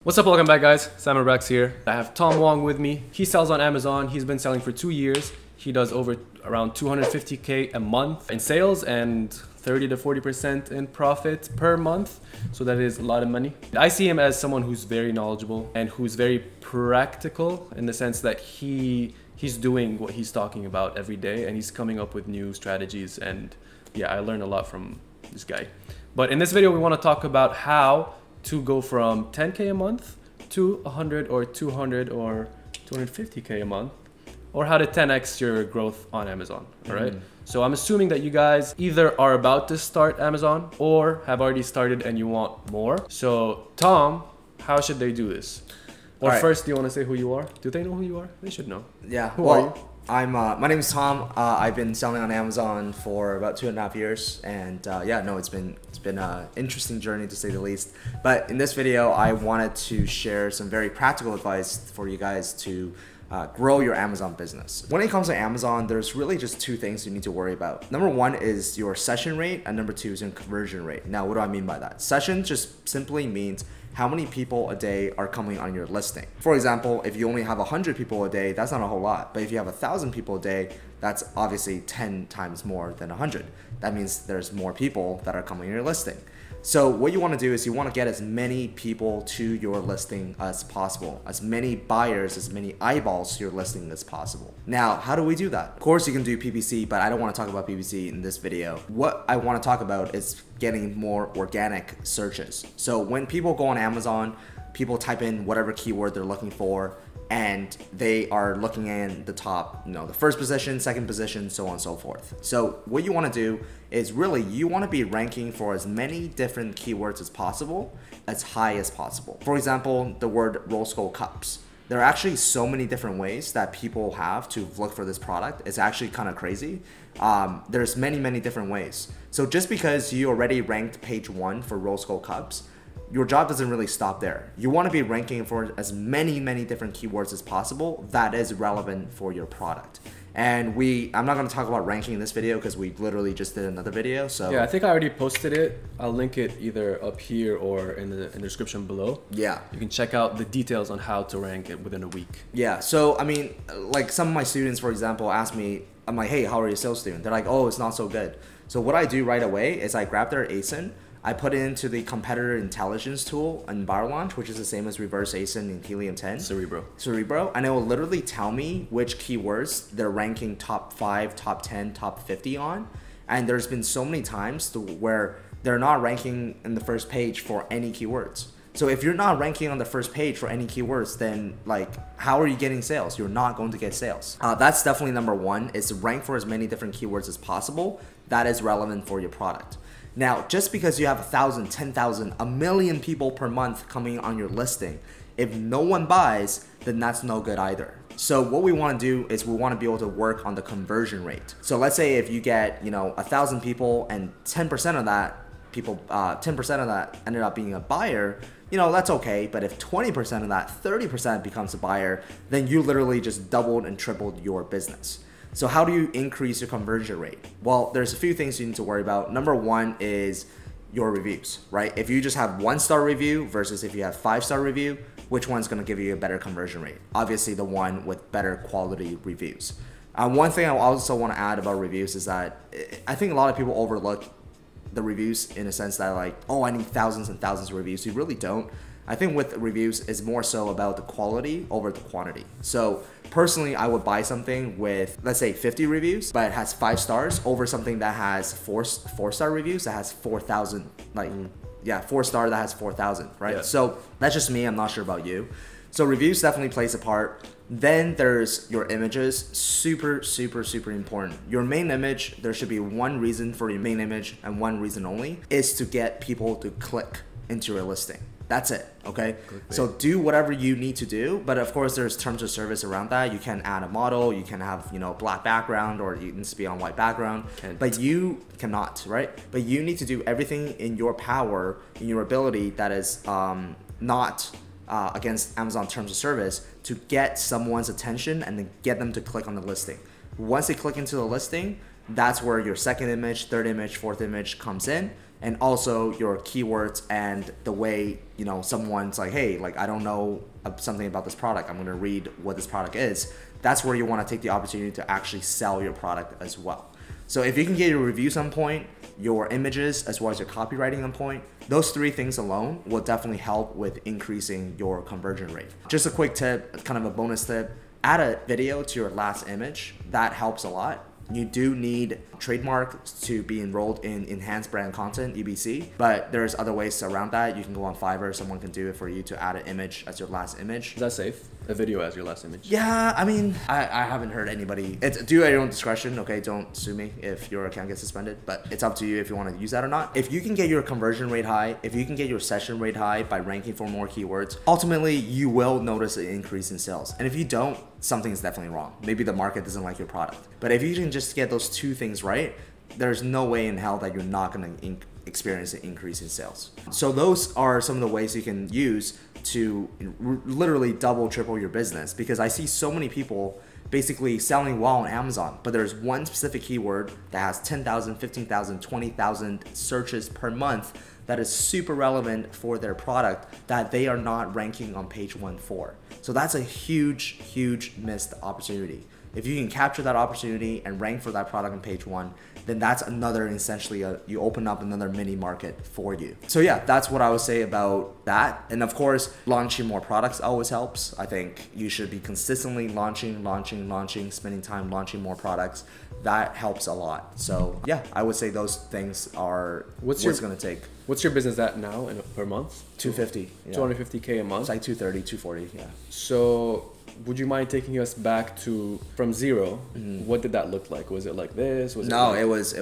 What's up, welcome back guys, Simon Rex here. I have Tom Wong with me. He sells on Amazon. He's been selling for 2 years. He does over around 250K a month in sales and 30 to 40% in profit per month. So that is a lot of money. I see him as someone who's very knowledgeable and who's very practical in the sense that he's doing what he's talking about every day and he's coming up with new strategies, and yeah, I learned a lot from this guy. But in this video, we want to talk about how to go from 10K a month to 100 or 200 or 250K a month, or how to 10x your growth on Amazon. All right. So I'm assuming that you guys either are about to start Amazon or have already started and you want more. So Tom, how should they do this? Or first, do you want to say who you are? Do they know who you are? They should know. Yeah. Who are you? My name is Tom. I've been selling on Amazon for about 2.5 years, and it's been an interesting journey to say the least. But in this video, I wanted to share some very practical advice for you guys to grow your Amazon business. When it comes to Amazon, there's really just 2 things you need to worry about. Number 1 is your session rate, and number 2 is your conversion rate. Now, what do I mean by that? Session just simply means how many people a day are coming on your listing. For example, if you only have 100 people a day, that's not a whole lot. But if you have 1,000 people a day, that's obviously 10 times more than 100. That means there's more people that are coming on your listing. So what you want to do is you want to get as many people to your listing as possible, as many buyers, as many eyeballs to your listing as possible. Now, how do we do that? Of course, you can do PPC, but I don't want to talk about PPC in this video. What I want to talk about is getting more organic searches. So when people go on Amazon, people type in whatever keyword they're looking for, and they are looking in the top, the first position, second position, so on and so forth. So what you want to do is really you want to be ranking for as many different keywords as possible, as high as possible. For example, the word rose gold cups. There are actually so many different ways that people have to look for this product. It's actually kind of crazy. There's many different ways. So just because you already ranked page 1 for rose gold cups, your job doesn't really stop there. You want to be ranking for as many different keywords as possible that is relevant for your product. And I'm not going to talk about ranking in this video because we literally just did another video. So yeah, I think I already posted it. I'll link it either up here or in the description below. Yeah. You can check out the details on how to rank it within a week. Yeah. So, I mean, like some of my students, for example, ask me, I'm like, hey, how are you sales doing? They're like, oh, it's not so good. So what I do right away is I grab their ASIN, I put it into the competitor intelligence tool in BuyerLaunch, which is the same as reverse ASIN in Helium 10. Cerebro. And it will literally tell me which keywords they're ranking top 5, top 10, top 50 on. And there's been so many times where they're not ranking in the first page for any keywords. So if you're not ranking on the first page for any keywords, then how are you getting sales? You're not going to get sales. That's definitely number 1, is to rank for as many different keywords as possible that is relevant for your product. Now, just because you have 1,000, 10,000, 1,000,000 people per month coming on your listing, if no one buys, then that's no good either. So what we want to do is we want to be able to work on the conversion rate. So let's say if you get 1,000 people and 10% of that ended up being a buyer, that's okay. But if 20% of that, 30% becomes a buyer, then you literally just doubled and tripled your business. So how do you increase your conversion rate? Well, there's a few things you need to worry about. Number 1 is your reviews, right? If you just have 1-star review versus if you have 5-star review, which one's gonna give you a better conversion rate? Obviously the one with better quality reviews. One thing I also wanna add about reviews is that I think a lot of people overlook the reviews in a sense that I need thousands and thousands of reviews. You really don't. I think with reviews, it's more so about the quality over the quantity. So personally, I would buy something with, let's say 50 reviews, but it has 5 stars over something that has 4-star reviews that has 4,000, 4-star that has 4,000, right? Yeah. So that's just me, I'm not sure about you. So reviews definitely plays a part. Then there's your images, super important. Your main image, there should be one reason for your main image and one reason only, is to get people to click into your listing. That's it, okay? So do whatever you need to do, but of course there's terms of service around that. You can add a model, you can have, black background, or it needs to be on white background, but you cannot, right? But you need to do everything in your power, in your ability that is not against Amazon terms of service to get someone's attention and then get them to click on the listing. Once they click into the listing, that's where your second image, third image, fourth image comes in. and also your keywords and the way, you know, someone's like, hey, like I don't know something about this product, I'm gonna read what this product is. That's where you want to take the opportunity to actually sell your product as well. So if you can get your reviews on point, your images, as well as your copywriting on point, those three things alone will definitely help with increasing your conversion rate. Just a quick tip, kind of a bonus tip, add a video to your last image. That helps a lot. You do need trademark to be enrolled in enhanced brand content, EBC, but there's other ways around that. You can go on Fiverr, someone can do it for you to add an image as your last image. Is that safe? A video as your last image? Yeah, I mean, I haven't heard anybody. It's do at your own discretion, okay? Don't sue me if your account gets suspended, but it's up to you if you want to use that or not. If you can get your conversion rate high, if you can get your session rate high by ranking for more keywords, ultimately you will notice an increase in sales. And if you don't, something is definitely wrong. Maybe the market doesn't like your product. But if you can just get those two things right, there's no way in hell that you're not going to experience an increase in sales. So those are some of the ways you can use to literally double, triple your business, because I see so many people basically selling well on Amazon, but there's one specific keyword that has 10,000, 15,000, 20,000 searches per month that is super relevant for their product that they are not ranking on page 1 for. So that's a huge, huge missed opportunity. If you can capture that opportunity and rank for that product on page 1, then that's another, essentially, you open up another mini market for you. So yeah, that's what I would say about that. And of course, launching more products always helps. I think you should be consistently launching, spending time launching more products. That helps a lot. So yeah, I would say those things are what's gonna take. What's your business at now per month? 250. Yeah. 250K a month? It's like 230, 240, yeah. So would you mind taking us back to from zero? Mm-hmm. What did that look like? Was it like this? Was no, it was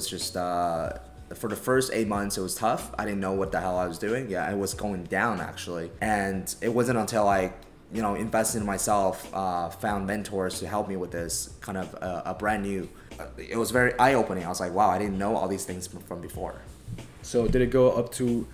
just for the first 8 months it was tough. I didn't know what the hell I was doing. Yeah, it was going down actually. And it wasn't until I, you know, invested in myself, found mentors to help me with this kind of a brand new, it was very eye-opening. I was like, wow, I didn't know all these things from before. So did it go up to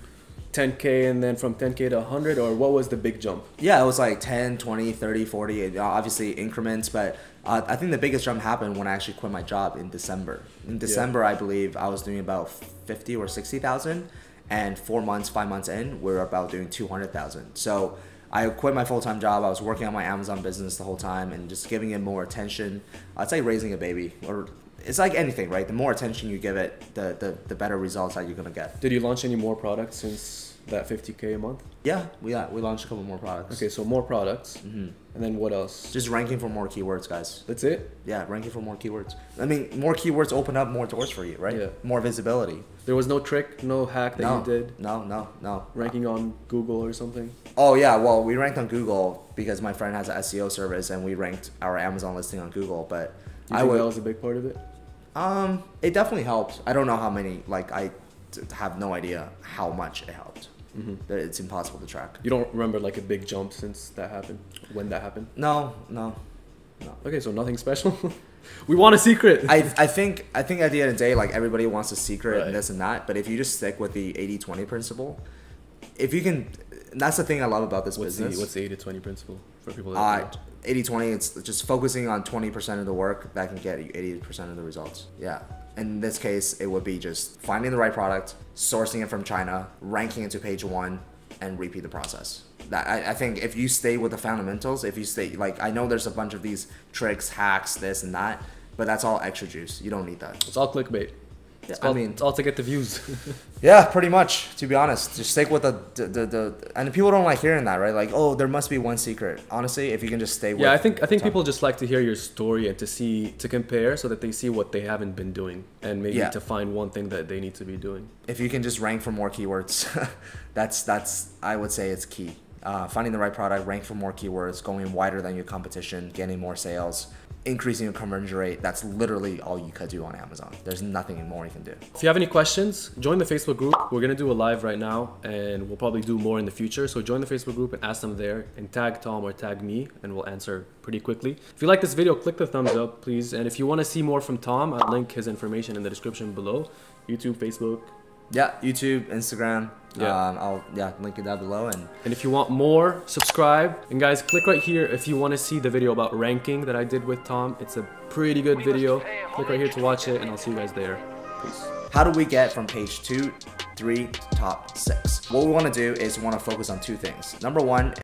10K and then from 10K to 100, or what was the big jump? Yeah, it was like 10, 20, 30, 40, obviously increments, but I think the biggest jump happened when I actually quit my job in December. In December, yeah. I believe I was doing about 50 or 60,000, and 4 months, 5 months in, we were about doing 200,000. So I quit my full-time job. I was working on my Amazon business the whole time and just giving it more attention. It's like raising a baby, or it's like anything, right? The more attention you give it, the better results that you're gonna get. Did you launch any more products since that 50K a month? Yeah, we launched a couple more products. Okay, so more products. Mm-hmm. And then what else? Just ranking for more keywords, guys. That's it? Yeah, ranking for more keywords. I mean, more keywords open up more doors for you, right? Yeah. More visibility. There was no trick, no hack that you did? No. Ranking on Google or something? Oh yeah, well, we ranked on Google because my friend has an SEO service and we ranked our Amazon listing on Google, but you think that was a big part of it? It definitely helped. I don't know how many, like I have no idea how much it helped. Mm-hmm. It's impossible to track. You don't remember like a big jump since that happened? When that happened? No. Okay, so nothing special. We want a secret. I think at the end of the day, like everybody wants a secret, right, and this and that. But if you just stick with the 80-20 principle, if you can, that's the thing I love about this business. What's the 80-20 principle for people that 80-20, it's just focusing on 20% of the work that can get you 80% of the results. Yeah. In this case, it would be just finding the right product, sourcing it from China, ranking it to page 1, and repeat the process. I think if you stay with the fundamentals, if you stay, like, I know there's a bunch of these tricks, hacks, this and that, but that's all extra juice. You don't need that. It's all clickbait. Yeah, it's all to get the views. Yeah, pretty much, to be honest. Just stick with the and people don't like hearing that, right? Like, oh, there must be one secret. Honestly, if you can just stay with. Yeah, I think people just like to hear your story and to compare so that they see what they haven't been doing and maybe to find one thing that they need to be doing. If you can just rank for more keywords, that's I would say it's key. Finding the right product, rank for more keywords, going wider than your competition, getting more sales, increasing your conversion rate. That's literally all you could do on Amazon. There's nothing more you can do. If you have any questions, join the Facebook group. We're gonna do a live right now and we'll probably do more in the future. So join the Facebook group and ask them there and tag Tom or tag me and we'll answer pretty quickly. If you like this video, click the thumbs up, please. And if you wanna see more from Tom, I'll link his information in the description below. YouTube, Facebook. Yeah, YouTube, Instagram. Yeah. I'll link it down below. And if you want more, subscribe. And guys, click right here if you want to see the video about ranking that I did with Tom. It's a pretty good video. Click right here to watch it, and I'll see you guys there. Peace. How do we get from page 2, 3 to top 6? What we want to do is we want to focus on two things. Number one